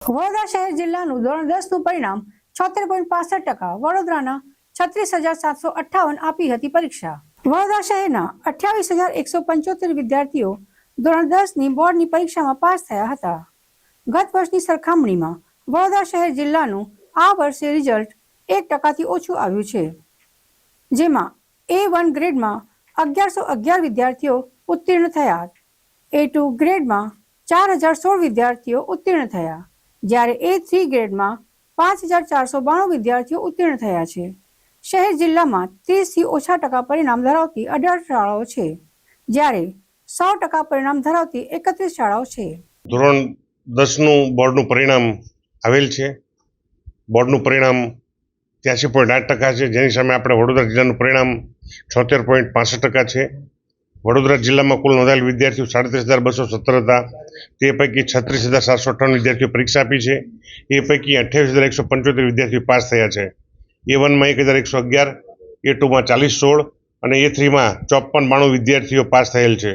વડોદરા શહેર જિલ્લાનું ધોરણ 10નું પરિણામ 76.65%, વડોદરાના 36,758 આપી હતી પરીક્ષા. વડોદરા શહેરના 28,175 વિદ્યાર્થીઓ ધોરણ 10ની બોર્ડની પરીક્ષામાં પાસ થયા હતા. ગત વર્ષની સરખામણીમાં વડોદરા શહેર જિલ્લાનું આ વર્ષે રિઝલ્ટ 1%થી ઓછું આવ્યું છે, જેમાં A1 ગ્રેડમાં 1111 વિદ્યાર્થીઓ ઉત્તીર્ણ થયા, A2 ગ્રેડમાં 4016 વિદ્યાર્થીઓ ઉત્તીર્ણ થયા, જ્યારે A3 ગ્રેડમાં 5492 વિદ્યાર્થીઓ ઉત્તીર્ણ થયા છે. શહેર જિલ્લામાં 30થી ઓછા ટકા પરિણામ ધરાવતી 18 શાળાઓ છે, જ્યારે 100% પરિણામ ધરાવતી 31 શાળાઓ છે. ધોરણ 10નું બોર્ડનું પરિણામ આવેલ છે. બોર્ડનું પરિણામ 83.8% છે, જેની સામે આપણે વડોદરા જિલ્લાનું પરિણામ 76.65% છે. વડોદરા જિલ્લામાં કુલ નોંધાયેલ વિદ્યાર્થીઓ 37,217 હતા. તે પૈકી 36,758 વિદ્યાર્થીઓ પરીક્ષા આપી છે. એ પૈકી 28,175 વિદ્યાર્થીઓ પાસ થયા છે. A1માં 1,111, A2માં 4016 અને A3માં 5492 વિદ્યાર્થીઓ પાસ થયેલ છે.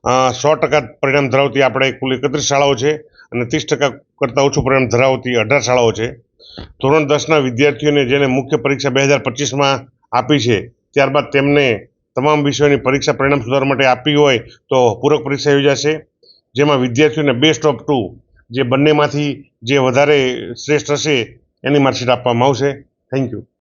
100% પરિણામ ધરાવતી આપણે કુલ 31 શાળાઓ છે અને 30% કરતાં ઓછું પરિણામ ધરાવતી 18 શાળાઓ છે. ધોરણ 10ના વિદ્યાર્થીઓને જેને મુખ્ય પરીક્ષા 2025માં આપી છે, ત્યારબાદ તેમને તમામ વિષયોની પરીક્ષા પરિણામ સુધારવા માટે આપી હોય તો પૂરક પરીક્ષા યોજાશે, જેમાં વિદ્યાર્થીઓને બેસ્ટ ઓફ 2 જે બંનેમાંથી જે વધારે શ્રેષ્ઠ હશે એની માર્કશીટ આપવામાં આવશે. Thank you.